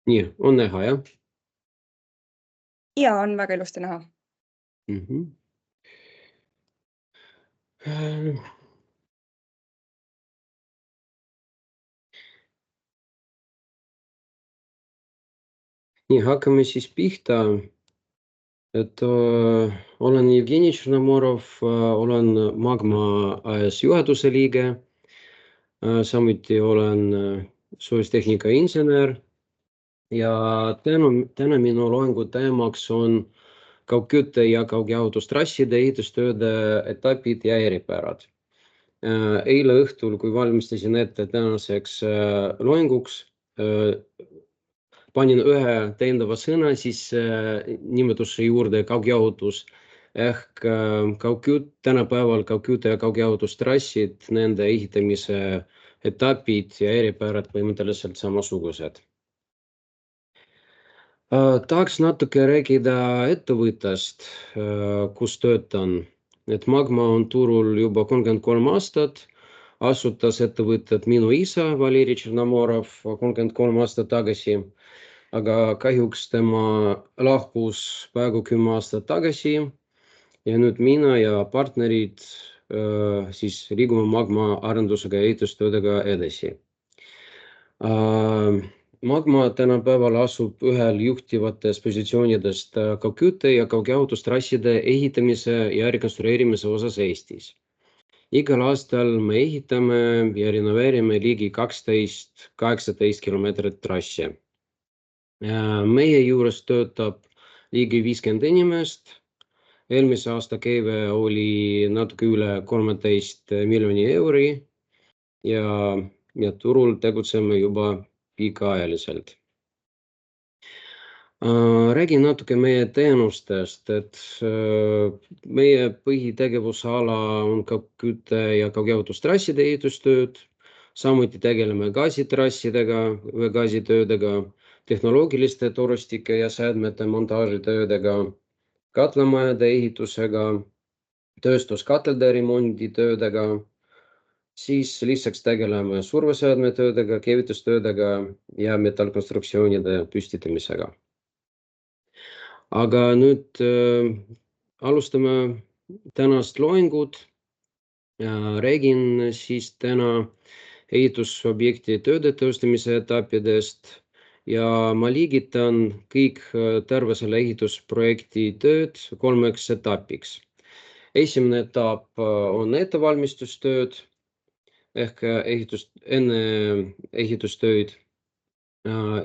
Nii, on näha, jah? Ja on väga ilusti näha. Nii, hakkame siis pihta. Olen Jevgeni Chernomorov, olen Magma AS juhatuse liige. Samuti olen soojustehnika insener ja täna minu loengu teemaks on kaugkütte ja kaugjahutustrasside ehitustööde etapid ja eripärad. Eile õhtul, kui valmistasin ette tänaseks loenguks, panin ühe täiendava sõna siis nimetuse juurde kaugjahutus ehk tänapäeval kaugkütte ja kaugjahutustrassid, nende ehitamise etapid ja eripärad põhimõtteliselt samasugused. Tahaks natuke rääkida ettevõttest, kus töötan. Magma on turul juba 33 aastat. Asutas ettevõtted minu isa, Valeri Chernomorov, 33 aastat tagasi. Aga kahjuks tema lahkus peaaegu 10 aastat tagasi ja nüüd mina ja partnerid siis liigume Magma arendusega ja ehitustöödega edasi. Magma tänapäeval asub ühel juhtivatest positsioonidest kaugkütte ja kaugjahutustrasside ehitamise ja rekonstrueerimise osas Eestis. Igal aastal me ehitame ja renoveerime ligi 12-18 kilomeetrit trassi. Meie juures töötab ligi 50 inimest. Eelmise aasta käive oli natuke üle 13 miljoni euri ja turul tegutseme juba pikaajaliselt. Räägin natuke meie teenustest, meie põhitegevusala on kaugkütte ja kaugjahutustrasside ehitustööd. Samuti tegeleme gaasitrassidega, gaasitöödega, tehnoloogiliste torustike ja seadmete montaažitöödega, katlamajade ehitusega, tööstuskatelde remonditöödega, siis lihtsalt tegeleme surveseadmetöödega, keevitustöödega ja metallkonstruktsioonide püstitamisega. Aga nüüd alustame tänast loengut. Räägin siis täna ehitusobjekti tööde teostamise etappidest ja ma liigitan kõik terve selle ehitusprojekti tööd 3 etapiks. Esimene etapp on ettevalmistustööd ehk enne ehitustööd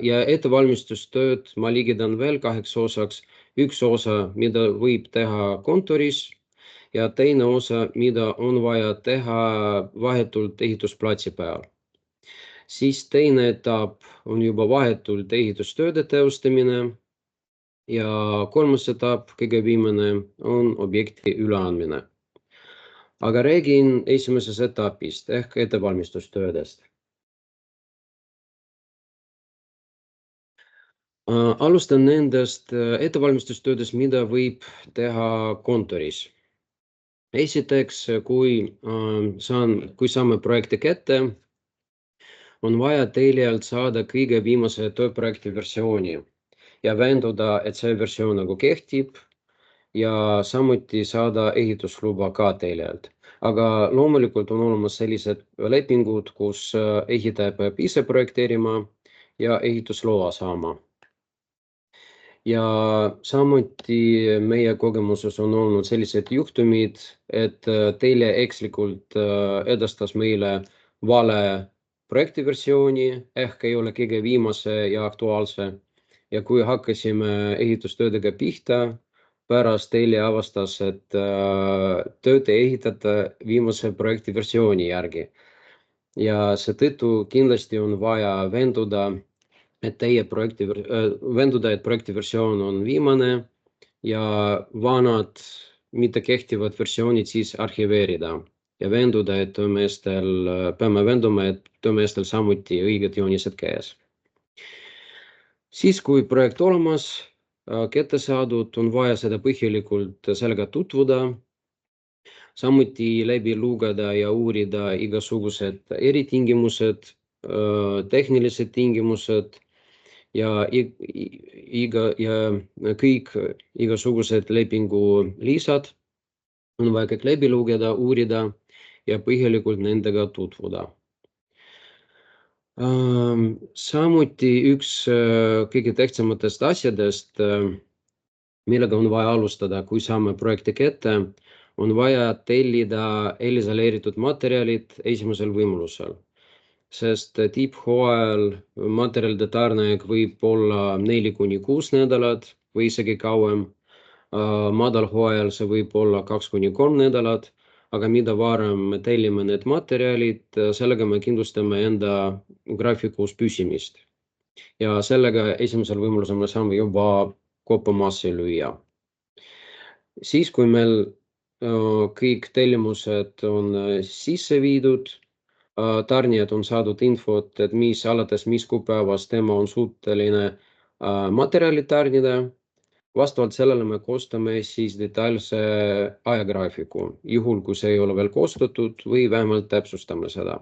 ja ettevalmistustööd ma liigitan veel 2 osaks. Üks osa, mida võib teha kontoris ja teine osa, mida on vaja teha vahetult ehitusplatsi peal. Siis teine etapp on juba vahetult ehitustööde teostamine ja 3. etapp, kõige viimane, on objekti üleandmine. Aga räägin esimesest etapist ehk ettevalmistustöödest. Alustan nendest ettevalmistustöödest, mida võib teha kontoris. Esiteks, kui saame projekti kätte, on vaja teljalt saada kõige viimase tööprojekti versiooni ja veenduda, et see versioon nagu kehtib ja samuti saada ehitusluba ka teljalt. Aga loomulikult on olemas sellised lepingud, kus ehitaja peab ise projekteerima ja ehitusloa saama. Ja samuti meie kogemuses on olnud sellised juhtumid, et telje ekslikult edastas meile vale projektiversiooni ehk ei ole kõige viimase ja aktuaalse. Ja kui hakkasime ehitustöödega pihta, pärast telje avastas, et tööd ei ehitata viimase projektiversiooni järgi. Ja seetõttu kindlasti on vaja veenduda, et projektiversioon on viimane ja vanad, mitte kehtivad versioonid siis arhiveerida ja peame veenduma, et töömeestel samuti õiged joonised käes. Siis, kui projekt olemas, kätte saadud, on vaja seda põhjalikult sellega tutvuda, samuti läbi lugeda ja uurida igasugused eritingimused, tehnilised tingimused ja kõik igasugused lepingu lisad on vaja kõik läbi lugeda, uurida ja põhjalikult nendega tutvuda. Samuti üks kõige tähtsamatest asjadest, millega on vaja alustada, kui saame projekti kätte, on vaja tellida elisoleeritud materjalid esimesel võimalusel, sest tipphooajal materjalide tarneaeg võib olla 4–6 nädalat või isegi kauem. Madalhooajal see võib olla 2–3 nädalat, aga mida varem me tellime need materjalid, sellega me kindlustame enda graafikus püsimist. Ja sellega esimesel võimalusel me saame juba koppamassi lüüa. Siis, kui meil kõik tellimused on sisse viidud, tarnijad on saadud infot, et alates mis kuupäevast tema on suuteline materjali tarnida. Vastavalt sellele me koostame siis detailse ajagraafiku, juhul kui see ei ole veel koostatud või vähemalt täpsustame seda.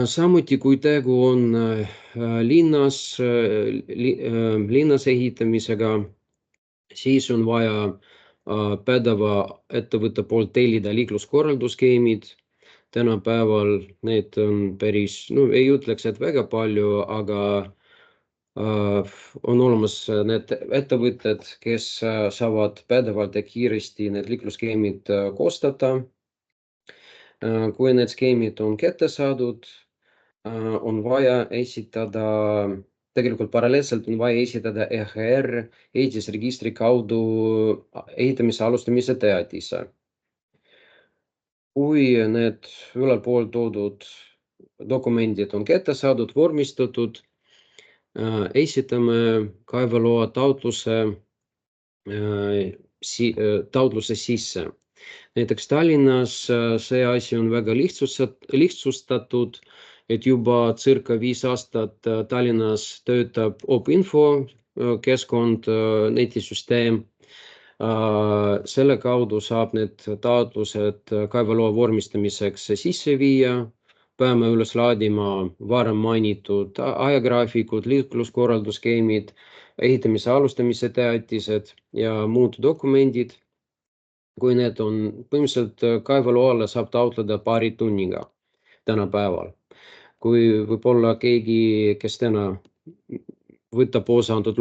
Samuti, kui tegu on linnas ehitamisega, siis on vaja pädeva ettevõtte poolt tellida liikluskorraldusskeemid. Tänapäeval need on päris, ei ütleks, et väga palju, aga on olemas need ettevõtted, kes saavad pädevalt ja kiiresti need liiklusskeemid koostada. Kui need skeemid on kätte saadud, on vaja esitada, tegelikult paralleelselt on vaja esitada EHR ehitisregistri kaudu ehitamise alustamise teatise. Kui need ülalpool toodud dokumendid on kätte saadud, vormistatud, esitame kaeveloa taotluse sisse. Näiteks Tallinnas see asi on väga lihtsustatud, et juba circa 5 aastat Tallinnas töötab OpInfo keskkond, netisüsteem. Selle kaudu saab need taotlused kaeveloa vormistamiseks sisse viia. Peame üles laadima varem mainitud ajagraafikud, liikluskorraldusskeemid, ehitamise alustamise teatised ja muud dokumendid. Kui need on põhimõtteliselt kaeveloale saab taotleda paari tunniga tänapäeval. Kui võib-olla keegi, kes täna võtab osa antud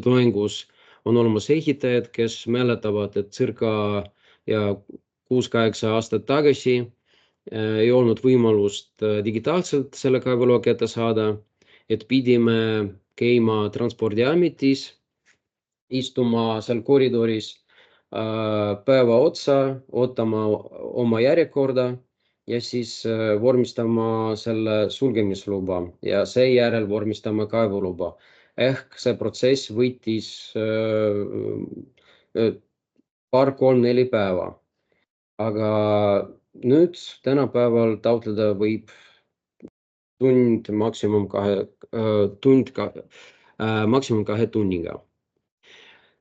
loengus, on olemas ehitajad, kes mäletavad, et circa 6–8 aastat tagasi ei olnud võimalust digitaalselt selle kaeveloa kätte saada, et pidime käima Transpordiametis, istuma seal koridoris päeva otsa, ootama oma järjekorda ja siis vormistama selle sulgemisluba ja seejärel vormistama kaevuluba. Ehk see protsess võttis 2–3–4 päeva. Aga nüüd tänapäeval taotleda võib maksimum 2 tunniga.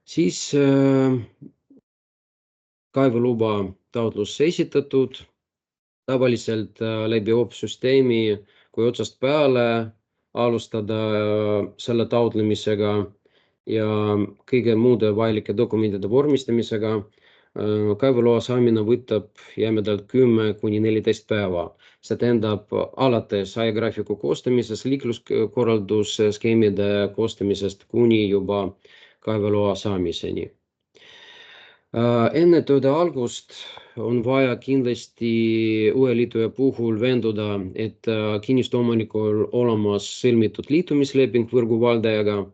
Siis kaeveluba taotlusse esitatud, tavaliselt läbi OP-süsteemi, kui otsast peale alustada selle taotlemisega ja kõige muude vajalike dokumentide vormistamisega. Kaeveloa saamine võtab jämedalt 10–14 päeva. See tähendab alates ajagraafiku koostamisest, liikluskorraldusskeemide koostamisest kuni juba kaeveloa saamiseni. Enne tööde algust on vaja kindlasti uue liituja puhul veenduda, et kinnistuomanikul olemas sõlmitud liitumisleping võrguvaldajaga.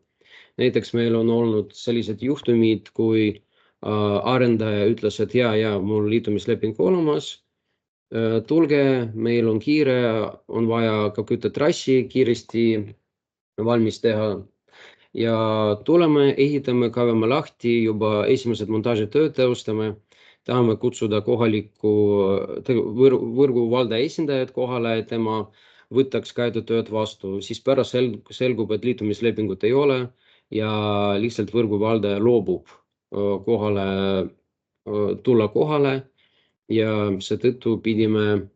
Näiteks meil on olnud sellised juhtumid, kui arendaja ütles, et mul liitumisleping olemas. Tulge, meil on kiire, on vaja ka küttetrassi kiiresti valmis teha. Ja tuleme, ehitame, kaevame lahti, juba esimesed montaažitööd teostame. Tahame kutsuda kohaliku võrguvaldaja esindajad kohale, et tema võtaks käidud tööd vastu. Siis pärast selgub, et liitumislepingut ei ole ja lihtsalt võrguvaldaja loobub tulla kohale ja seetõttu pidime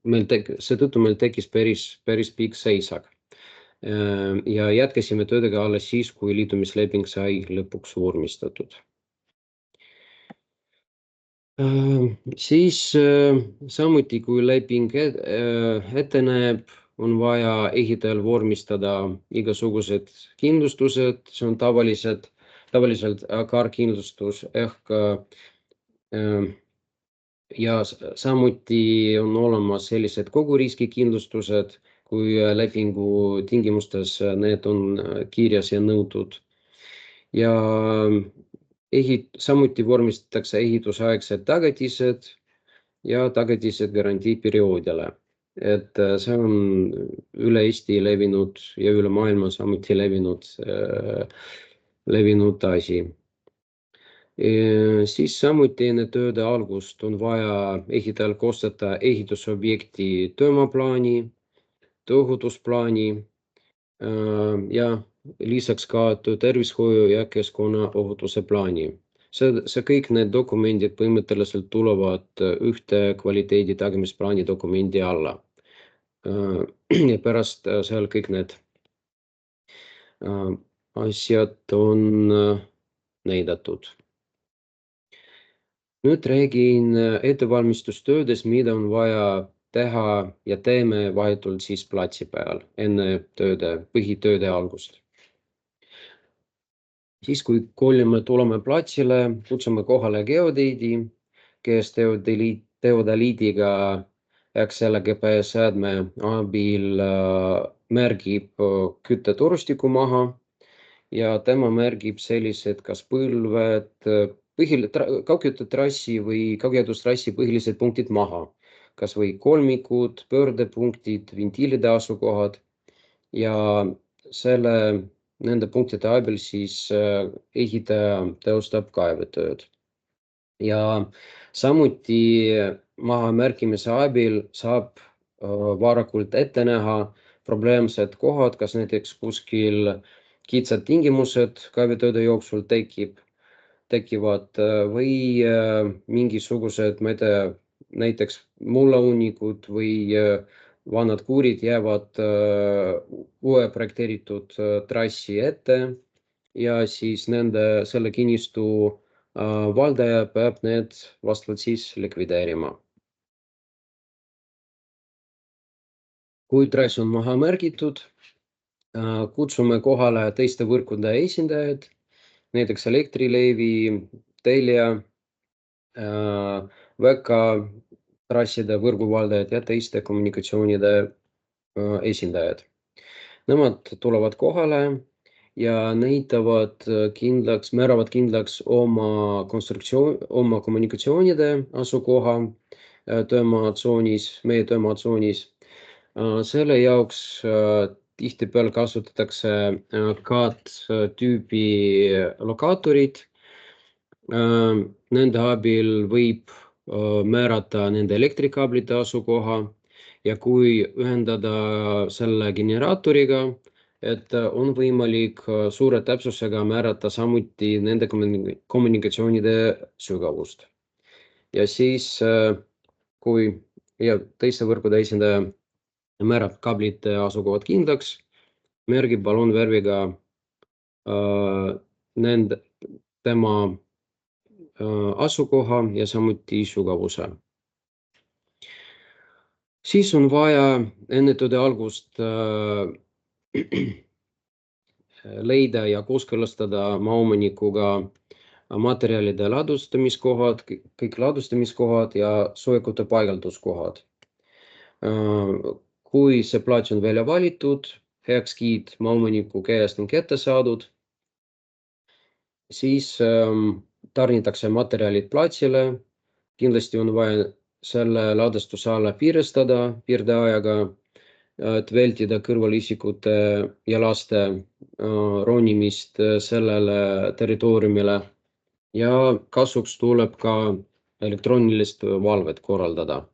seetõttu meil tekkis päris pikk seisak. Ja jätkasime töödega alles siis, kui liitumisleping sai lõpuks vormistatud. Siis samuti, kui leping ette näeb, on vaja ehitajal vormistada igasugused kindlustused, see on tavaliselt kaarkindlustus ehk ja samuti on olemas sellised koguriskikindlustused, kui lepingu tingimustes need on kirjas ja nõutud. Ja samuti vormistatakse ehitusaegsed tagatised ja tagatised garantiiperioodile. Et see on üle Eesti levinud ja üle maailma samuti levinud asi. Siis samuti enne tööde algust on vaja ehitajal koostada ehitusobjekti töömaaplaani, tööohutusplaani ja lisaks ka töötervishoiu ja keskkonnaohutuse plaani. See kõik need dokumendid põhimõtteliselt tulevad ühte kvaliteedi tagamisplaani dokumendi alla. Ja pärast seal kõik need asjad on näidatud. Nüüd räägin ettevalmistustöödes, mida on vaja teha ja teeme vahetult siis platsi peal enne põhitööde algust. Siis, kui tuleme platsile, kutsume kohale geodeedi, kes teodoliidiga Excel GPS-seadme abil märgib küttetorustiku maha ja tema märgib sellised kas põlved, kaugküttetrassi või kaugetustrassi põhilised punktid maha, kas või kolmikud, pöördepunktid, ventiilide asukohad ja nende punktide abil siis ehitaja teostab kaevetööd. Ja samuti mahamärkimise abil saab varakult ette näha probleemsed kohad, kas näiteks kuskil kitsad tingimused kaevetööde jooksul tekivad või mingisugused, ma ei tea, näiteks mullaunikud või vanad kuurid jäävad uue projekteeritud trassi ette ja siis selle kinnistu valdaja peab need vastavalt siis likvideerima. Kui trass on maha märgitud, kutsume kohale teiste võrkude esindajad, näiteks Elektrilevi, Telia, VEKA trasside võrguvaldajad ja teiste kommunikatsioonide esindajad. Nemad tulevad kohale ja määravad kindlaks oma kommunikatsioonide asukoha meie töömaatsoonis. Selle jaoks tihtipeale kasutatakse CAD-tüübi lokaatorid. Nende abil võib määrata nende elektrikaablite asukoha ja kui ühendada selle generaatoriga, et on võimalik suure täpsusega määrata samuti nende kommunikatsioonide sügavust. Ja siis, kui teiste võrkude esindaja määrab kaablite asukohad kindlaks, märgib ballonvärviga tema asukoha ja samuti sügavuse. Siis on vaja enne tööde algust leida ja kooskõlastada maaomanikuga materjalide ladustamiskohad, kõik ladustamiskohad ja soekute paigalduskohad. Kui see plats on välja valitud, heakskiit maaomaniku käest on kätte saadud, siis tarnitakse materjalid platsile. Kindlasti on vaja selle ladustusala piirestada piirdeajaga, et vältida kõrvalisikute ja laste ronimist sellele territooriumile ja kasuks tuleb ka elektroonilist valvet korraldada.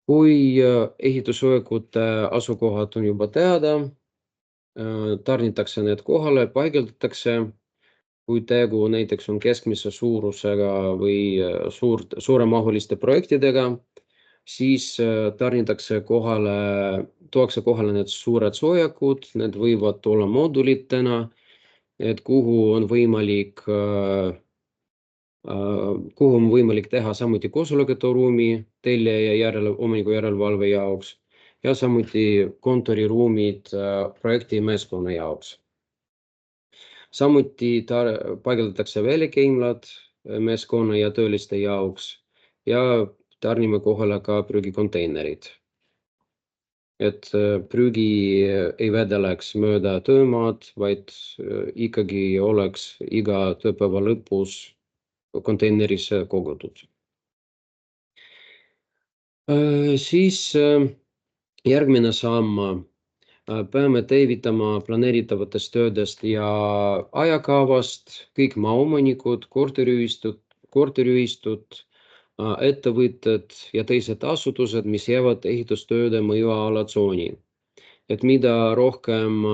Kui ehitussoekute asukohad on juba teada, tarnitakse need kohale, paigaldatakse kui tegu näiteks on keskmise suurusega või suuremahuliste projektidega, siis tuuakse kohale need suured soojakud, need võivad olla moodulitena, et kuhu on võimalik teha samuti koosolekuruumi tellija ja omaniku järelevalve jaoks ja samuti kontoriruumid projektimeeskonna jaoks. Samuti paigaldatakse välikeinlad meeskonna ja tööliste jaoks ja tarnime kohale ka prügikonteinerid. Et prügi ei vedeleks mööda töömaad, vaid ikkagi oleks iga tööpäeva lõpus konteineris kogutud. Siis järgmine samm. Peame teavitama planeeritavatest töödest ja ajakavast kõik maaomanikud, korteriühistud, ettevõtted ja teised asutused, mis jäävad ehitustööde mõjuala tsooni. Et mida rohkem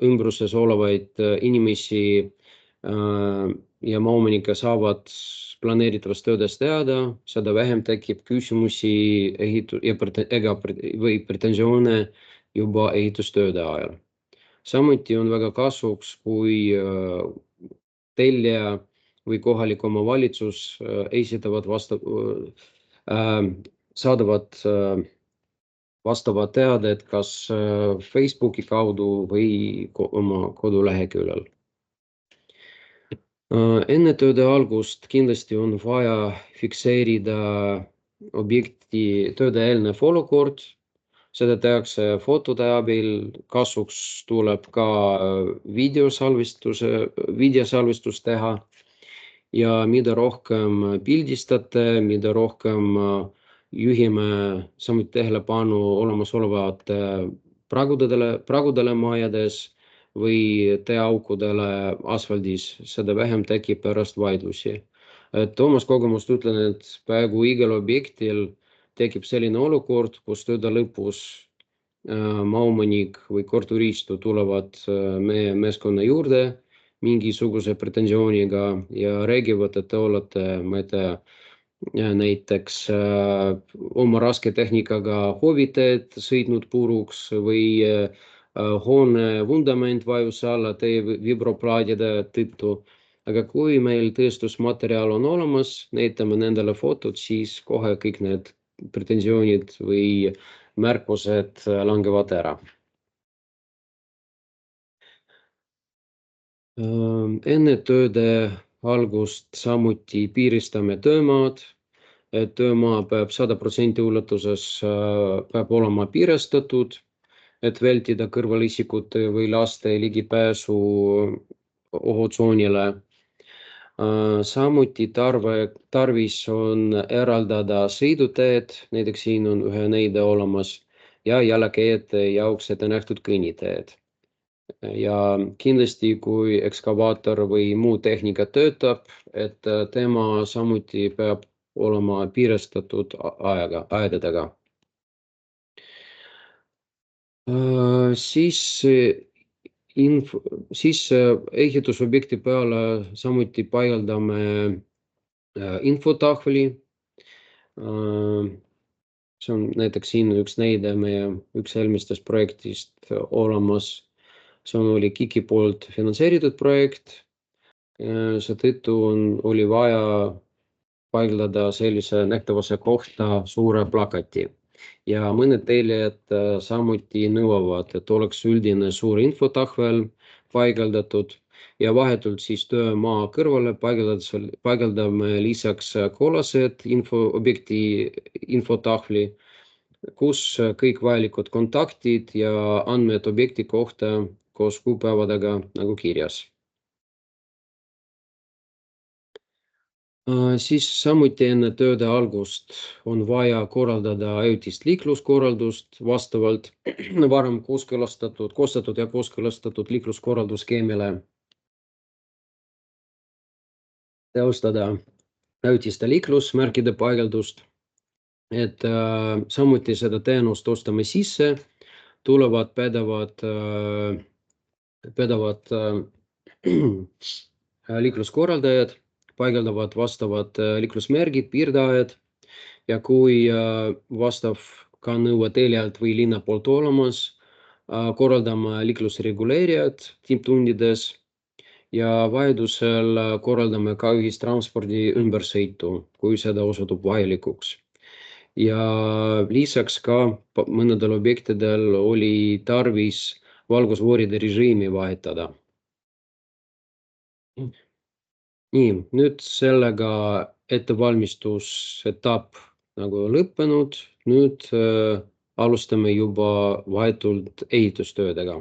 ümbruses olevaid inimesi ja maaomanikke saavad planeeritavast töödest teada, seda vähem tekib küsimusi või pretensioone juba ehitustööde ajal. Samuti on väga kasuks, kui tellija või kohalik omavalitsus saadavad vastavad teaded kas Facebooki kaudu või oma koduleheküljel. Enne tööde algust kindlasti on vaja fikseerida objekti tööde eelnev olukord. Seda tehakse fotode abil, kasuks tuleb ka videosalvestus teha ja mida rohkem pildistate, mida rohkem juhime samuti tähelepanu olemasolevate pragudele majades või teeaukudele asfaldis, seda vähem tekib pärast vaidlusi. Et omast kogemust ütlen, et peaaegu igal objektil tekib selline olukord, kus tööde lõpus maaomanik või korteriühistu tulevad meie meeskonna juurde mingisuguse pretensiooniga ja räägivad, et te olete, ma ei tea, näiteks oma rasketehnikaga hooviteed sõitnud puruks või hoone vundament vajus alla teie vibroplaadide tõttu. Aga kui meil tõestusmaterjal on olemas, näitame nendele fotod, siis kohe kõik need pretensioonid või märkused langevad ära. Enne tööde algust samuti piiristame töömaad, et töömaa peab 100% ulatuses peab olema piirastatud, et vältida kõrvalisikute või laste ligipääsu ohutsoonile. Samuti tarvis on eraldada sõiduteed, näiteks siin on ühe näide olemas, ja jalakäijate jaoks ette nähtud kõnniteed. Ja kindlasti, kui ekskavaator või muu tehnika töötab, et tema samuti peab olema piirastatud aedadega. Siis ehitusobjekti peale samuti paigaldame infotahvli. See on näiteks siin üks näide meie üks eelmistest projektist olemas. See oli KIK-i poolt finantseeritud projekt. Seetõttu oli vaja paigaldada sellise nähtavuse kohta suure plakati. Ja mõned tellijad samuti nõuavad, et oleks üldine suur infotahvel paigaldatud ja vahetult siis töömaa kõrvale paigaldame lisaks kollased objekti infotahvli, kus kõik vajalikud kontaktid ja andmed objekti kohta koos kuupäevadega nagu kirjas. Siis samuti enne tööde algust on vaja korraldada ajutist liikluskorraldust vastavalt varem koostatud ja kooskõlastatud liikluskorraldusskeemile. Teostada ajutiste liiklusmärkide paigaldust, et samuti seda teenust ostame sisse, tulevad pädevad liikluskorraldajad paigaldavad vastavad liiklusmärgid, piirdeajad ja kui vastav ka nõue teljalt või linna poolt olemas, korraldame liiklusreguleerijad tipptundides ja vajadusel korraldame ka ühistranspordi ümbersõitu, kui seda osutub vajalikuks. Ja lisaks ka mõnedel objektidel oli tarvis valgusfooride režiimi vahetada. Nii, nüüd sellega ettevalmistusetapp nagu lõppenud, nüüd alustame juba vahetult ehitustöödega.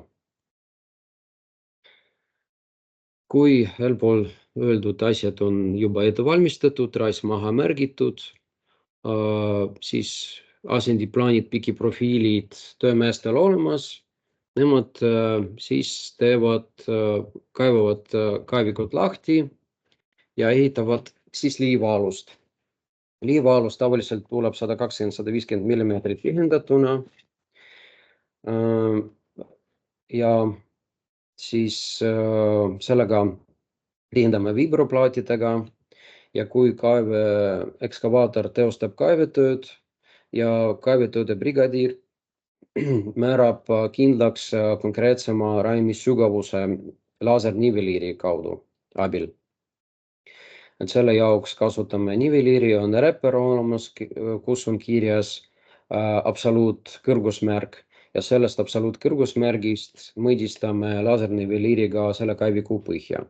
Kui eelpool öeldud asjad on juba ette valmistatud, trass maha märgitud, siis asendiplaanid, pikiprofiilid töömeestel olemas, nemad siis kaevavad kaevikud lahti ja ehitavad siis liivaalust. Liivaalus tavaliselt tuleb 120–150 mm tihendatuna ja siis sellega tihendame vibroplaatidega ja kui ekskavaator teostab kaevetööd ja kaevetööde brigadiir määrab kindlaks konkreetsema raiemissügavuse laaserniveliiri kaudu abil. Et selle jaoks kasutame niveliiri, on räpper olemas, kus on kirjas absoluutkõrgusmärk ja sellest absoluutkõrgusmärgist mõõdistame laaserniveliiriga selle kaeviku põhja.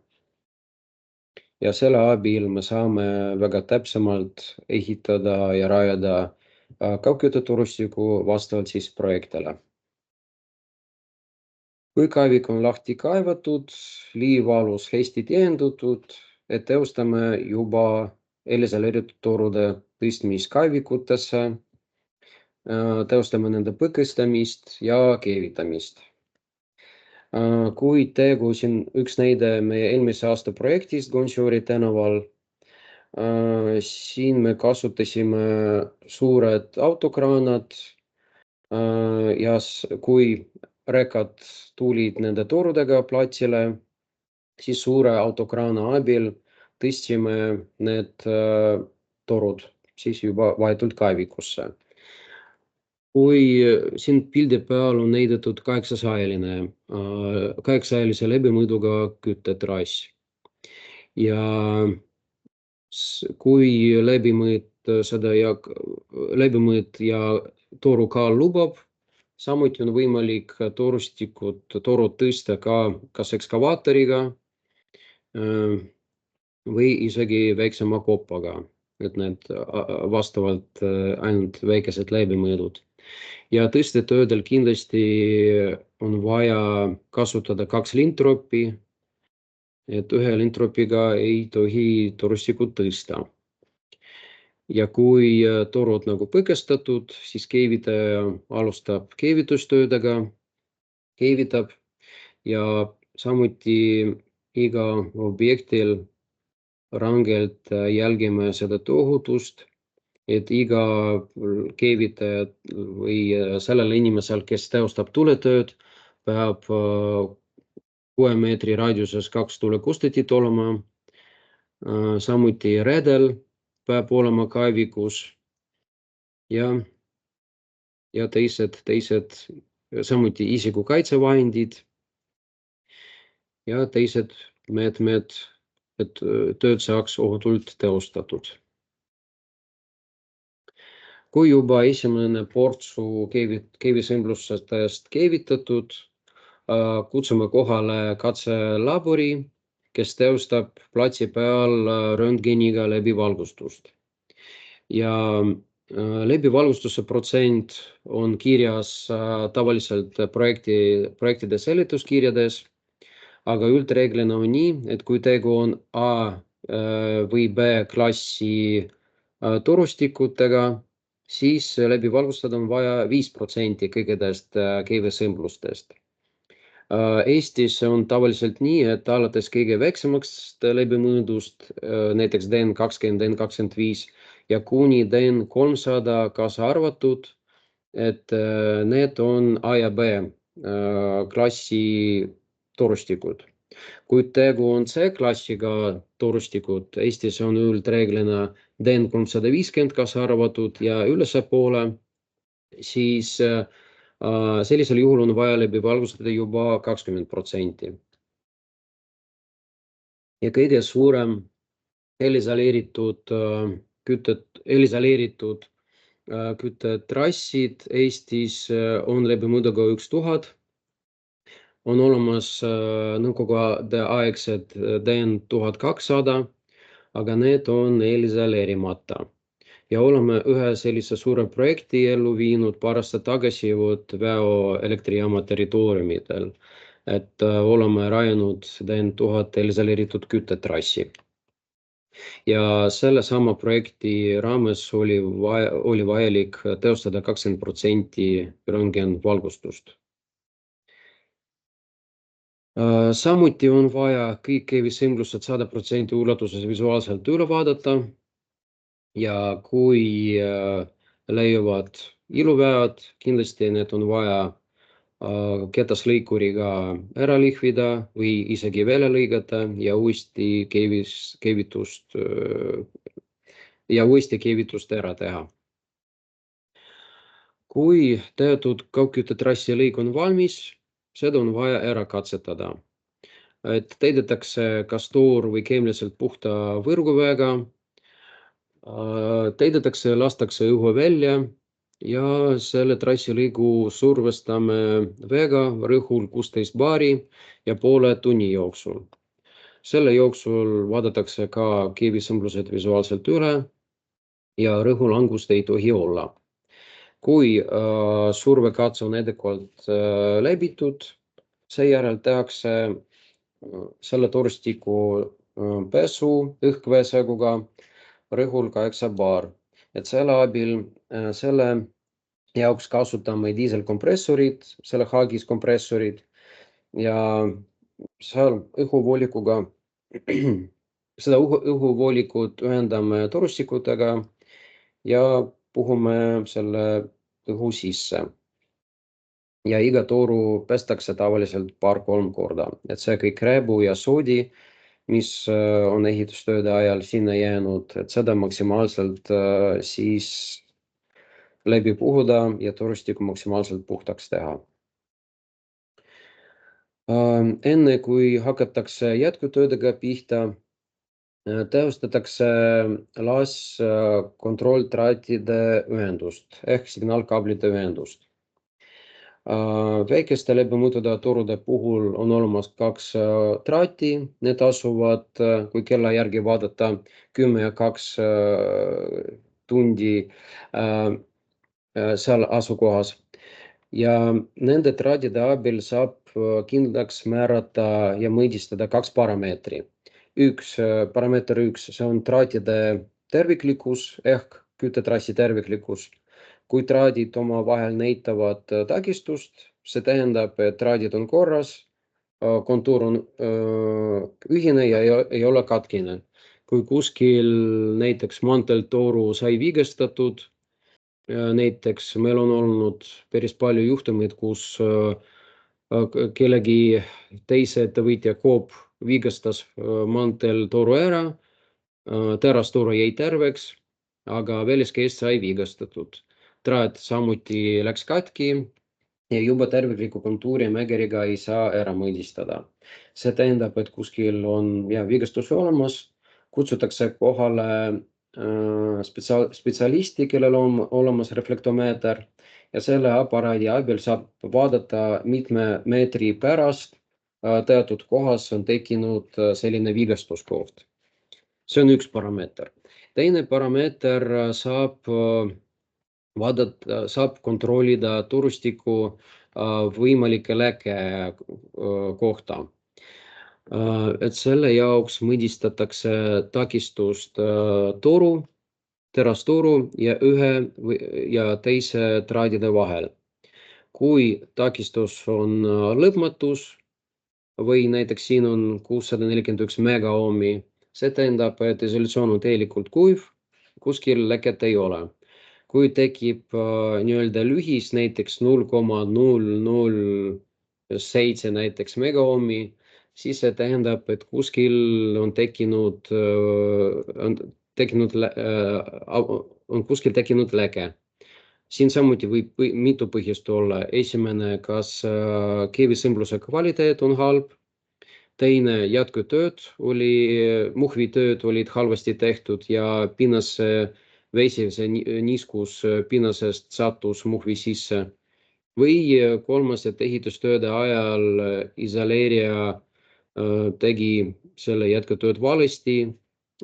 Ja selle abil me saame väga täpsemalt ehitada ja rajada kaugküttetorustiku vastavalt siis projektile. Kui kaevik on lahti kaevatud, liivaalus hästi tihendatud, et teostame juba eelisoleeritud torude tõstmist kaevikutesse, teostame nende põkestamist ja keevitamist. Kui tegu siin üks näide meie eelmise aasta projektist Gonsiori tänaval, siin me kasutasime suured autokraanad ja kui rekad tulid nende torudega platsile, siis suure autokraana abil tõstsime need torud siis juba vahetult kaevikusse. Kui siin pildi peal on näidatud 800-lise läbimõõduga küttetrass ja kui läbimõõt ja toru kaal lubab, samuti on võimalik torud tõsta ka kas ekskavaatoriga või isegi väiksema kopaga, et need vastavalt ainult väikesed läbimõõdud. Ja tõstetöödel kindlasti on vaja kasutada 2 lintroppi, et 1 lintropiga ei tohi torustikut tõsta. Ja kui torud nagu põkestatud, siis keevitaja alustab keevitustöödega, keevitab ja samuti iga objektil rangelt jälgime seda tööohutust, et iga keevitaja või sellel inimesel, kes teostab tuletööd, peab 6 meetri raadiuses 2 tulekustutit olema. Samuti redel peab olema kaevikus ja teised samuti isikukaitsevahendid ja teised meetmed, et tööd saaks ohutult teostatud. Kui juba esimene portsu keevisõmblustest keevitatud, kutsume kohale katselabori, kes teostab platsi peal röntgeniga läbivalgustust. Ja läbivalgustuse protsent on kirjas tavaliselt projektide seletuskirjades, aga üldreeglina on nii, et kui tegu on A või B klassi torustikutega, siis läbivalgustada on vaja 5% kõikidest keevisõmblustest. Eestis on tavaliselt nii, et alates kõige väiksemast läbimõõdust, näiteks DN20, DN25 ja kuni DN300 kaasa arvatud, et need on A ja B klassi torustikud. Kui tegu on C-klassiga torustikud, Eestis on üldreeglina DEN 350 kaasa arvatud ja ülespoole, siis sellisel juhul on vaja läbi valgustada juba 20%. Ja kõige suurem eelisoleeritud küttetrassid Eestis on läbi mõõduga 1000. On olemas nõukogudeaegsed DN 1200, aga need on eelisoleerimata. Ja oleme ühe sellise suure projekti ellu viinud paar aastat tagasi Väo elektrijaama territooriumidel, et oleme rajanud DN 1000 eelisoleeritud küttetrassi. Ja sellesama projekti raames oli vajalik teostada 20% röntgenvalgustust. Samuti on vaja kõik keevisõmblused 100% ulatuses visuaalselt üle vaadata ja kui leiavad iluvead, kindlasti need on vaja ketaslõikuriga ära lihvida või isegi välja lõigata ja uuesti keevitust ära teha. Kui teatud kaugküttetrassi lõik on valmis, seda on vaja ära katsetada. Et täidetakse kas toor- või keemiliselt puhta võrguväega, täidetakse, lastakse õhu välja ja selle trassilõigu survestame veega rõhul 16 baari ja poole tunni jooksul. Selle jooksul vaadatakse ka keevisõmblused visuaalselt üle ja rõhulangust ei tohi olla. Kui survekatse on edukalt läbitud, seejärel tehakse selle torustiku pesu õhkveeseguga rõhul 8 baar. Et selle abil, selle jaoks kasutame diiselkompressorid, selle Haagis kompressorid ja seal õhuvoolikuga, seda õhuvoolikut ühendame torustikutega ja puhume selle õhu sisse. Ja iga toru pestakse tavaliselt 2-3 korda, et see kõik rääbu ja soodi, mis on ehitustööde ajal sinna jäänud, et seda maksimaalselt siis läbi puhuda ja torustiku maksimaalselt puhtaks teha. Enne kui hakatakse jätkutöödega pihta, teostatakse kontrolltraatide ühendust ehk signaalkaablite ühendust. Väikeste läbimõõdude torude puhul on olemas 2 traati, need asuvad, kui kella järgi vaadata, 10 ja 2 tundi seal asukohas. Ja nende traatide abil saab kindlaks määrata ja mõõdistada 2 parameetri. Parameeter 1, see on traatide terviklikkus ehk küttetrassi terviklikkus. Kui traadid omavahel näitavad takistust, see tähendab, et traadid on korras, kontuur on ühine ja ei ole katkine. Kui kuskil näiteks manteltoru sai vigestatud, näiteks meil on olnud päris palju juhtumeid, kus kellegi teise ettevõtja koop vigastas manteltoru ära, terastoru jäi terveks, aga väliskeest sai vigastatud. Traat samuti läks katki ja juba tervikliku kontuuri mägeriga ei saa ära mõõdistada. See tähendab, et kuskil on vigastus olemas, kutsutakse kohale spetsialisti, kellel on olemas reflektomeeter ja selle aparaadi abil saab vaadata mitme meetri pärast teatud kohas on tekkinud selline vigastuskoht. See on üks parameeter. Teine parameeter saab kontrollida torustiku võimalike läke kohta. Et selle jaoks mõõdistatakse takistust toru, terastoru ja ühe ja teise traadide vahel. Kui takistus on lõpmatus või näiteks siin on 641 megaohmi, see tähendab, et isolatsioon on täielikult kuiv, kuskil leket ei ole. Kui tekib nii-öelda lühis, näiteks 0,007 näiteks megaohmi, siis see tähendab, et kuskil on kuskil tekkinud läge. Siin samuti võib mitu põhjust olla. Esimene, kas kivisõmbluse kvaliteet on halb. Teine, muhvitööd olid halvasti tehtud ja veesise niiskus pinnasest sattus muhvi sisse. Või kolmas, et ehitustööde ajal isoleerija tegi selle jätkutööd valesti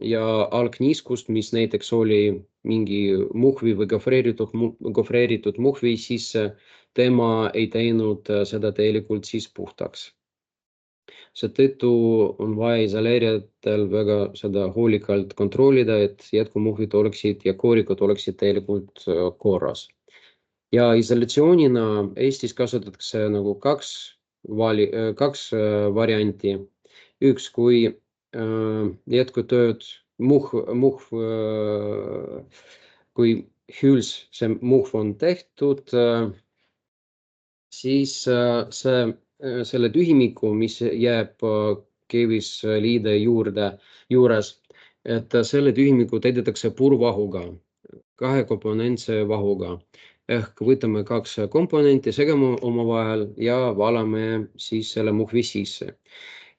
ja algniiskust, mis näiteks oli mingi muhvi või gofreeritud muhvi sisse, tema ei teinud seda täielikult siis puhtaks. Seetõttu on vaja isoleerijatel väga seda hoolikalt kontrollida, et jätkumuhvid oleksid ja koorikud oleksid täielikult korras. Ja isolatsioonina Eestis kasutatakse nagu kaks varianti. Üks, kui jätkutööd kui see muhv on tehtud, siis selle tühimiku, mis jääb kivisliide juures, et selle tühimiku täidetakse puurvahuga, kahekomponentse vahuga. Ehk võtame kaks komponenti, segame omavahel ja valame siis selle muhvi sisse.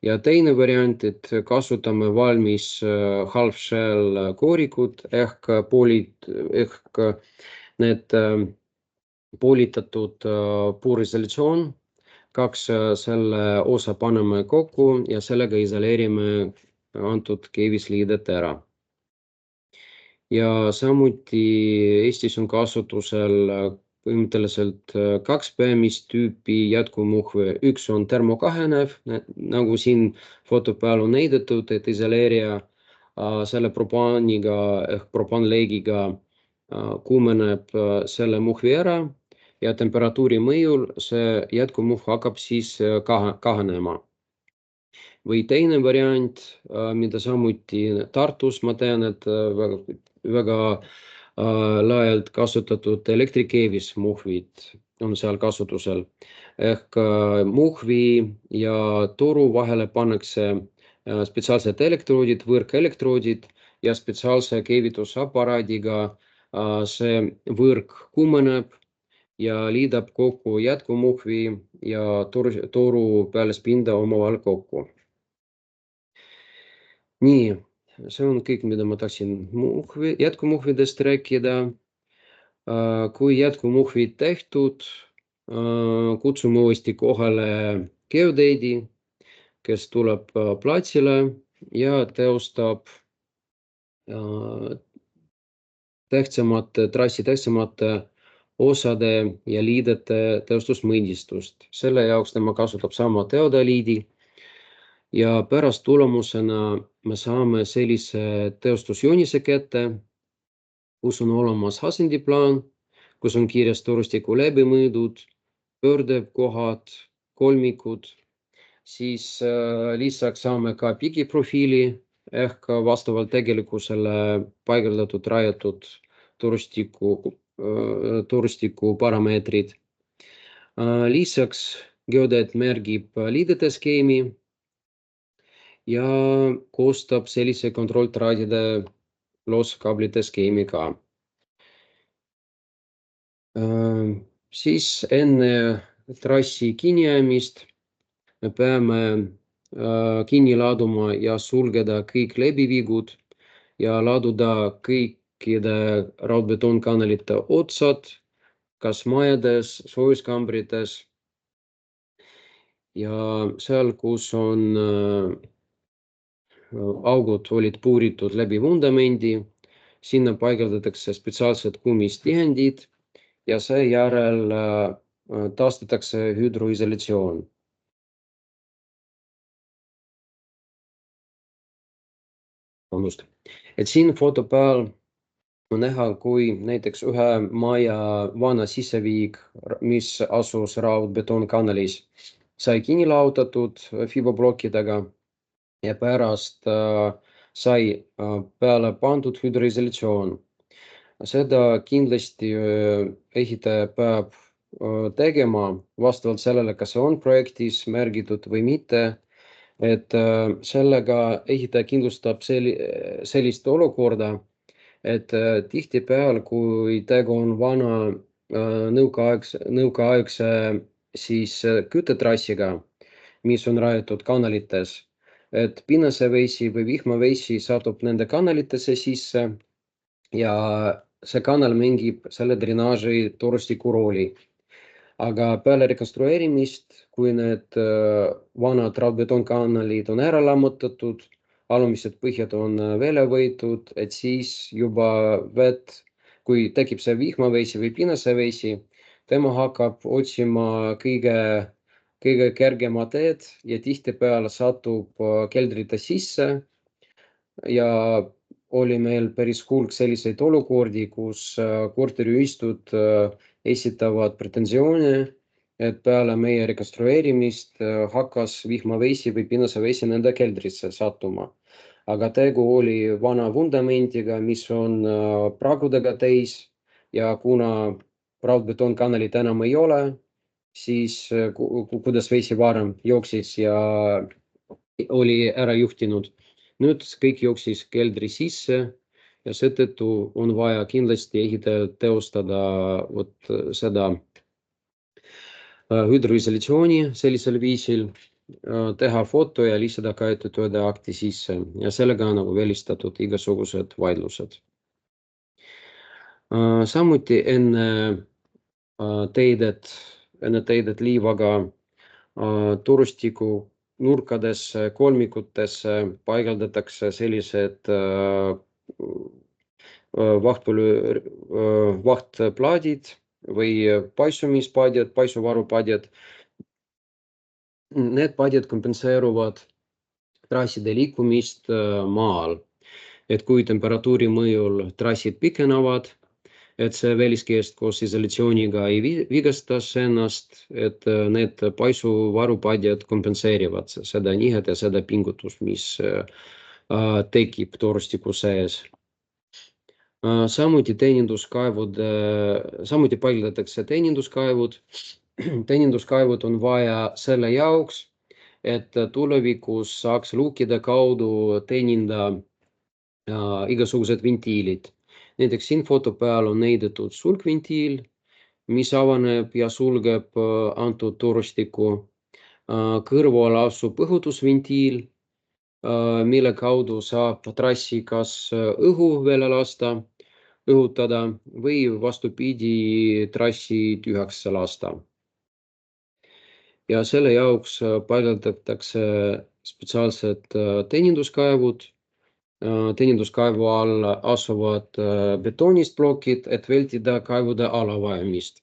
Ja teine variant, et kasutame valmis half-shell koorikud ehk need poolitatud puurisolatsioon. Kaks selle osa paneme kokku ja sellega isoleerime antud kivisliidet ära. Ja samuti Eestis on kasutusel põhimõtteliselt kaks peamist tüüpi jätkumuhve. Üks on termokahenev, nagu siin foto peal on näidatud, et isoleerija selle propaaniga ehk propaanleegiga kuumeneb selle muhvi ära ja temperatuuri mõjul see jätkumuhv hakkab siis kahanema. Või teine variant, mida samuti Tartus ma tean, et väga laialt kasutatud elektrikeevismuhvid on seal kasutusel. Ehk muhvi ja toru vahele pannakse spetsiaalsed elektroodid, võrkelektroodid ja spetsiaalse keevitusaparaadiga see võrk kuumeneb ja liidab kokku jätkumuhvi ja toru pealispinda omavahel kokku. Nii, see on kõik, mida ma tahtsin jätkumuhvidest rääkida. Kui jätkumuhvid tehtud, kutsume uuesti kohale geodeedi, kes tuleb platsile ja teostab trassi tähtsamate osade ja liidete teostusmõõdistust. Selle jaoks tema kasutab sama teodoliidi ja pärast tulemusena me saame sellise teostusjoonise kätte, kus on olemas asendiplaan, kus on kirjas torustiku läbimõõdud, pöördekohad, kolmikud, siis lisaks saame ka pigiprofiili ehk vastavalt tegelikkusele paigaldatud rajatud torustiku parameetrid. Lisaks geodeet märgib liidete skeemi ja koostab sellise kontrolltraadide looskablite skeemi ka. Siis enne trassi kinnijäämist me peame kinni laaduma ja sulgeda kõik läbivigud ja laduda kõikide raudbetoonkanalite otsad, kas majades, soojuskambrites ja seal, kus on augud olid puuritud läbi vundamendi, sinna paigaldatakse spetsiaalsed kummistihendid ja seejärel taastatakse hüdroisolatsioon. Et siin foto peal on näha, kui näiteks ühe maja vana siseviig, mis asus raudbetoonkanalis, sai kinni laotatud fiboblokkidega ja pärast sai peale pandud hüdroisolatsioon. Seda kindlasti ehitaja peab tegema vastavalt sellele, kas see on projektis märgitud või mitte. et sellega ehitaja kindlustab sellist olukorda, et tihtipeale, kui tegu on vana nõukaaegse siis küttetrassiga, mis on rajatud kanalites, et pinnasevesi või vihmavesi satub nende kanalitesse sisse ja see kanal mängib selle drenaaži torustiku rooli. Aga peale rekonstrueerimist, kui need vanad raudbetoonkanalid on ära lammutatud, alumised põhjad on välja võetud, et siis juba vett, kui tekib see vihmavesi või pinnasevesi, tema hakkab otsima kõige kergema teed ja tihtipeale satub keldrite sisse ja oli meil päris hulk selliseid olukordi, kus korteriühistud esitavad pretensioone, et peale meie rekonstrueerimist hakkas vihmavesi või pinnasevesi nende keldrisse sattuma. Aga tegu oli vana vundamendiga, mis on pragudega täis ja kuna raudbetoonkanalit enam ei ole, siis kuidas vesi varem jooksis ja oli ära juhtinud. Nüüd kõik jooksis keldri sisse ja seetõttu on vaja kindlasti ehitajal teostada seda hüdroisolatsiooni sellisel viisil, teha foto ja lisada käitutööde akti sisse ja sellega on välistatud igasugused vaidlused. Samuti enne teidet liivaga torustiku nurkadesse, kolmikutesse paigaldatakse sellised vahtplaadid või paisumispadjad, paisuvarupadjad. Need padjad kompenseeruvad trasside liikumist maal, et kui temperatuuri mõjul trassid pikenevad, et see väliskeest koos isolatsiooniga ei vigastas ennast, et need paisuvarupadjad kompenseerivad seda nihet ja seda pingutust, mis tekib torustiku sees. Samuti paigaldatakse teeninduskaevud. Teeninduskaevud on vaja selle jaoks, et tulevikus saaks luukide kaudu teeninda igasugused ventiilid. Näiteks siin foto peal on näidatud sulgventiil, mis avaneb ja sulgeb antud torustiku. Kõrval asub õhutusventiil, mille kaudu saab trassi kas õhu välja lasta, õhutada või vastupidi trassi tühjaks lasta. Ja selle jaoks paigaldatakse spetsiaalsed teeninduskaevud. Teeninduskaevu all asuvad betoonist plokid, et vältida kaevude alavajamist.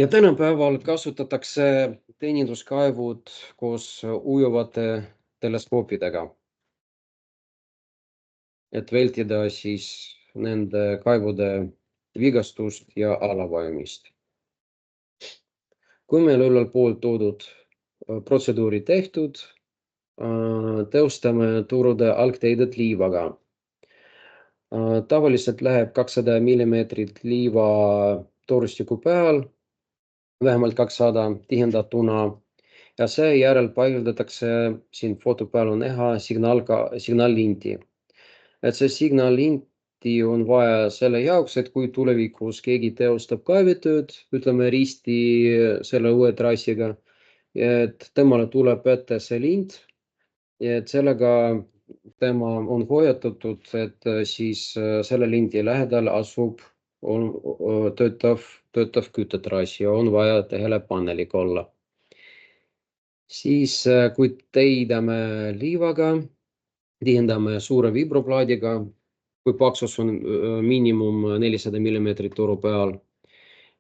Ja tänapäeval kasutatakse teeninduskaevud koos ujuvate teleskoopidega, et vältida siis nende kaevude vigastust ja alavajamist. Kui meil ülalpool toodud protseduuri tehtud, teostame turude algteidet liivaga. Tavaliselt läheb 200 mm liiva torustiku peal, vähemalt 200 tihendatuna ja seejärel paigaldatakse, siin foto peal on näha signaallinti. Et see signaallinti on vaja selle jaoks, et kui tulevikus keegi teostab kaevetööd, ütleme risti selle uue trassiga, et temale tuleb ette see lint, et sellega tema on hoiatatud, et siis selle lindi lähedal asub töötav küttetrass ja on vaja tähelepanelik olla. Siis kui täidame liivaga, tihendame suure vibroplaadiga, kui paksus on miinimum 400 mm toru peal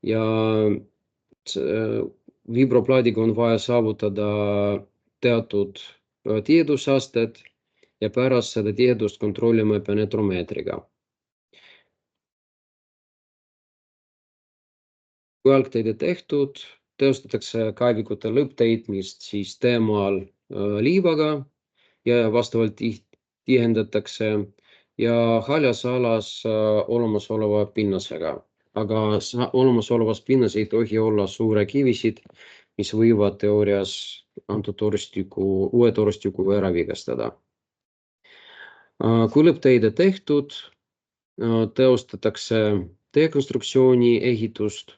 ja vibroplaadiga on vaja saavutada teatud tihedusastet ja pärast seda tihedust kontrollime penetromeetriga. Kui algteide tehtud, teostatakse kaevikute lõpptäitmist siis teemaal liivaga ja vastavalt tihendatakse ja haljas alas olemasoleva pinnasega. Aga olemasolevas pinnas ei tohi olla suure kivisid, mis võivad teoorias antud uue torustiku ära vigastada. Kui lõppteede tehtud, teostatakse dekonstruktsiooni ehitust.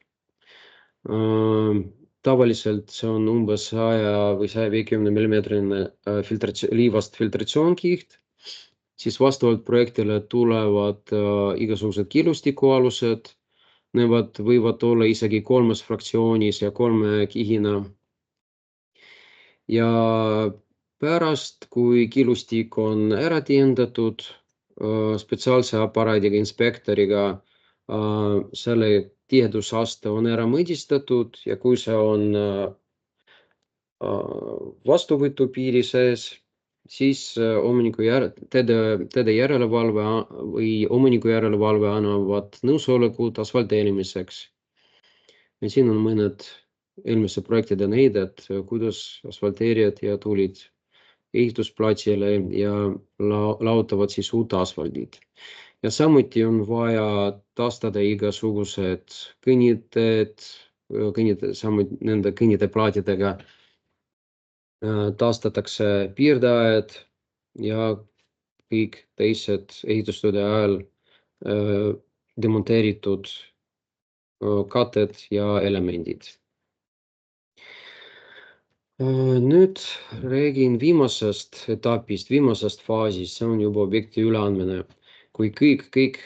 Tavaliselt see on umbes 100 või 150 millimeetrine liivast filtratsioonkiht, siis vastavalt projektile tulevad igasugused killustikualused. Need võivad olla isegi 3 fraktsioonis ja 3 kihina. Ja pärast, kui killustik on ära tihendatud, spetsiaalse aparaadiga, inspektoriga, selle tihedusaste on ära mõõdistatud ja kui see on vastuvõtu piiri sees, siis teede järelevalve või omaniku järelevalve annavad nõusolekut asfalteerimiseks. Ja siin on mõned eelmise projektide näided, kuidas asfalteerijad ja tulid ehitusplatsile ja laotavad siis uut asfaldit. Ja samuti on vaja taastada igasugused kõnniteed, samuti nende kõnniteeplaatidega taastatakse piirdeajad ja kõik teised ehitustööde ajal demonteeritud kated ja elemendid. Nüüd räägin viimasest etapist, viimasest faasist, see on juba objekti üleandmine. Kui kõik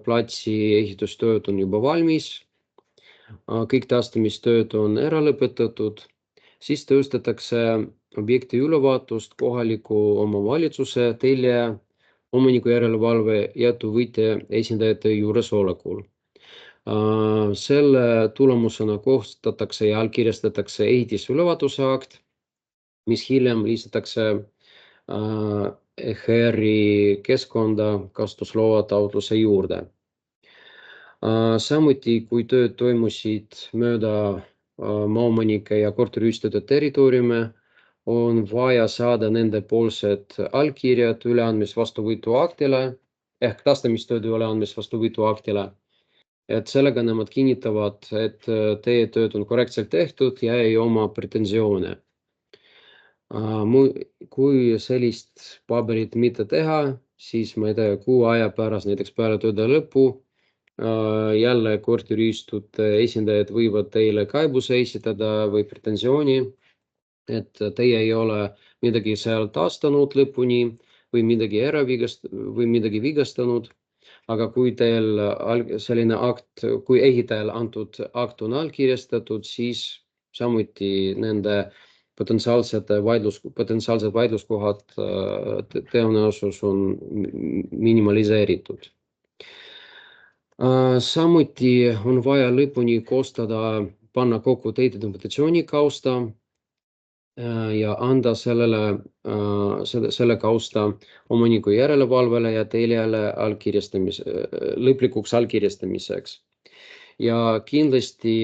platsi ehitustööd on juba valmis, kõik taastamistööd on ära lõpetatud, siis tõustatakse objekti ülevaatust kohaliku omavalitsuse, tellija, omaniku järelevalve ja töövõtja esindajate juuresolekul. Selle tulemusena koostatakse ja allkirjastatakse ehitisülevaatuse akt, mis hiljem lisatakse EHR-i keskkonda kasutusloa taotluse juurde. Samuti, kui tööd toimusid mööda maaomanike ja korteriühistute territooriume, on vaja saada nende poolsed allkirjad üleandmisvastuvõtuaktile ehk taastamistööde üleandmisvastuvõtuaktile. Et sellega nemad kinnitavad, et teie tööd on korrektselt tehtud ja ei oma pretensioone. Kui sellist paberit mitte teha, siis ma ei tea, 6 aja pärast, näiteks peale tööde lõppu, jälle korteriühistute esindajad võivad teile kaebuse esitada või pretensiooni, et teie ei ole midagi seal taastanud lõpuni või midagi vigastanud. Aga kui teil selline akt, kui ehitajal antud akt on allkirjastatud, siis samuti nende potentsiaalsed vaidluskohad tõenäosus on minimaliseeritud. Samuti on vaja lõpuni panna kokku teede dokumentatsioonikausta ja anda selle kausta omaniku järelevalvele ja tellijale lõplikuks allkirjastamiseks. Ja kindlasti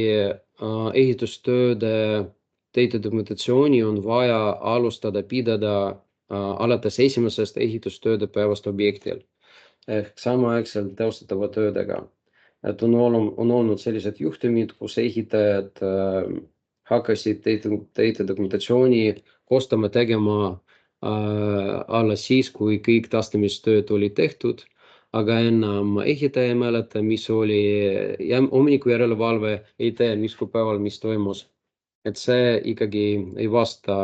ehitustööde teede dokumentatsiooni on vaja alustada pidada alates esimesest ehitustööde päevast objektil ehk samaaegselt teostatava töödega. Et on olnud sellised juhtumid, kus ehitajad hakkasid teede dokumentatsiooni koostama tegema alles siis, kui kõik taastamistööd olid tehtud, aga enam ehitaja ei mäleta, mis oli ja omaniku järelevalve ei tea, mis kuupäeval, mis toimus. Et see ikkagi ei vasta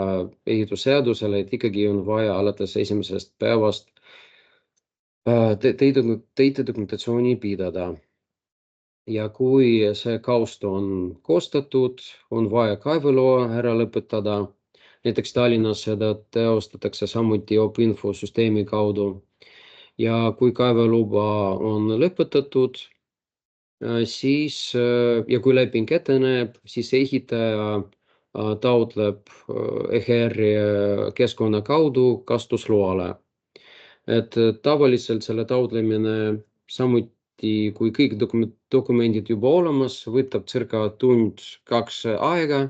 ehitusseadusele, et ikkagi on vaja alates esimesest päevast teede dokumentatsiooni pidada. Ja kui see kaust on koostatud, on vaja kaeveloa ära lõpetada. Näiteks Tallinnas seda teostatakse samuti OP-infosüsteemi kaudu. Ja kui kaeveluba on lõpetatud, siis ja kui leping ette näeb, siis ehitaja taotleb EHR-i keskkonna kaudu kasutusloale. Et tavaliselt selle taotlemine samuti, kui kõik dokumendid juba olemas, võtab circa 1-2 aega,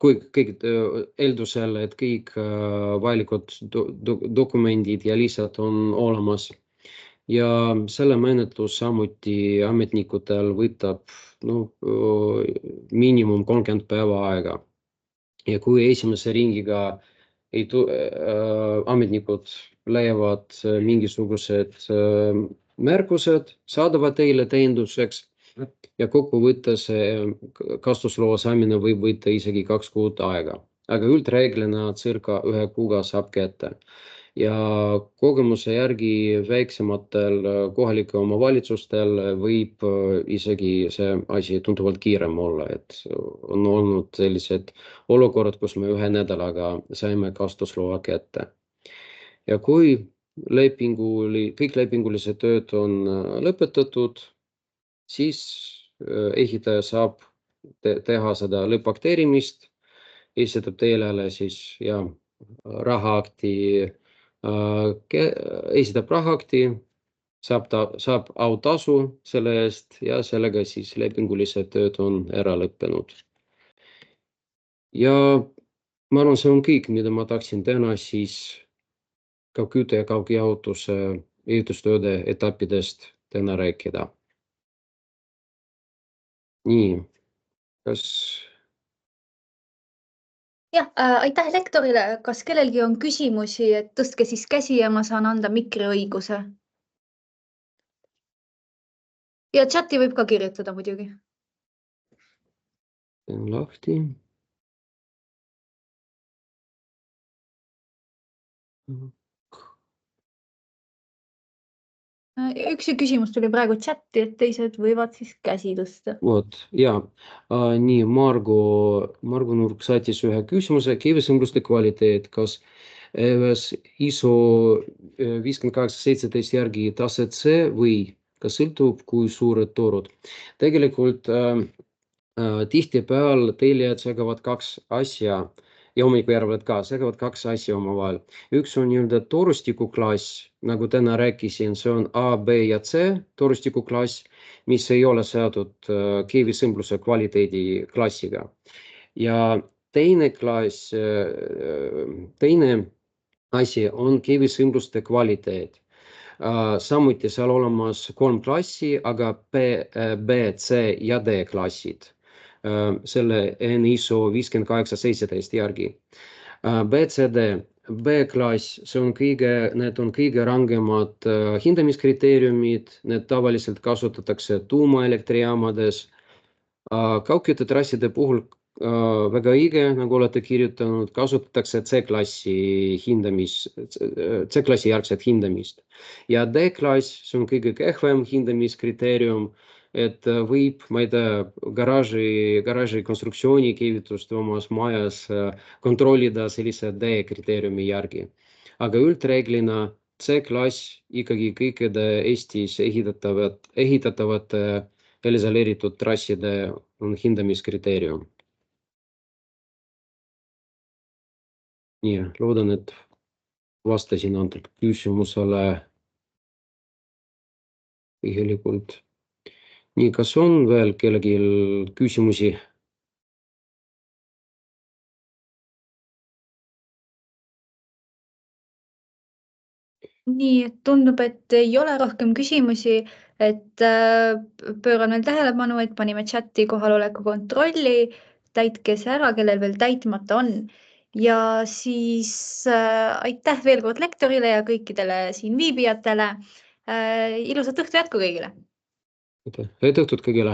kui kõik eeldusel, et kõik vajalikud dokumendid ja lisad on olemas. Ja selle menetlus samuti ametnikutel võtab miinimum 30 päeva aega. ja kui esimese ringiga ametnikud leiavad mingisugused märkused, saadavad teile täienduseks ja kokkuvõttes kasutusloa saamine võib võtta isegi 2 kuud aega, aga üldreeglina circa 1 kuuga saab kätte. Ja kogemuse järgi väiksematel kohalikel omavalitsustel võib isegi see asi tuntavalt kiirem olla, et on olnud sellised olukorrad, kus me 1 nädalaga saime kasutusloa kätte. Ja kui kõik lepingulised tööd on lõpetatud, siis ehitaja saab teha seda lõppakteerimist, esitab teile siis rahaakti, esitab rahaakti, saab autasu selle eest ja sellega siis lepingulised tööd on ära lõppenud. Ja ma arvan, see on kõik, mida ma tahtsin täna siis kaugkütte ja kaugjahutuse ehitustööde etappidest täna rääkida. Nii, kas Jah, aitäh lektorile. Kas kellelgi on küsimusi, et tõstke siis käsi ja ma saan anda mikriõiguse. Ja chati võib ka kirjutada muidugi. teen lahti? Üks küsimus tuli praegu chati, et teised võivad siis käsi tõsta. Vot, ja nii Margo Nurk saatis ühe küsimuse, kivisõmbluste kvaliteet, kas ISO 5817 järgi tase C või kas sõltub, kui suured torud? Tegelikult tihtipeal tellijad segavad 2 asja ja hommikujärved ka segavad 2 asja omavahel. Üks on nii-öelda torustikuklass, nagu täna rääkisin, see on A, B ja C torustikuklass, mis ei ole seotud kivisõmbluse kvaliteedi klassiga. Ja teine klass, teine asi on kivisõmbluste kvaliteet. Samuti seal olemas 3 klassi, aga B, C ja D klassid selle ISO 5817 järgi. BCD, B-klass, need on kõige rangemad hindamiskriteeriumid, need tavaliselt kasutatakse tuumaelektrijaamades. Kaugküttetrasside puhul väga õige, nagu olete kirjutanud, kasutatakse C-klassi järgset hindamist. Ja D-klass, see on kõige kehvem hindamiskriteerium, et võib, ma ei tea, garaaži konstruktsiooni kiivitust omas majas kontrollida sellise D-kriteeriumi järgi. Aga üldreeglina C-klass ikkagi kõikide Eestis ehitatavate isoleeritud trasside on hindamiskriteerium. Nii, loodan, et vastasin antud küsimusele põhjalikult. Nii, kas on veel kellelgi küsimusi? Nii, tundub, et ei ole rohkem küsimusi, et pööran veel tähelepanu, et panime chati kohaloleku kontrolli, täitke see ära, kellel veel täitmata on. Ja siis aitäh veel kord lektorile ja kõikidele siin viibijatele. Ilusat õhtu jätku kõigile! Head õhtut kõigile!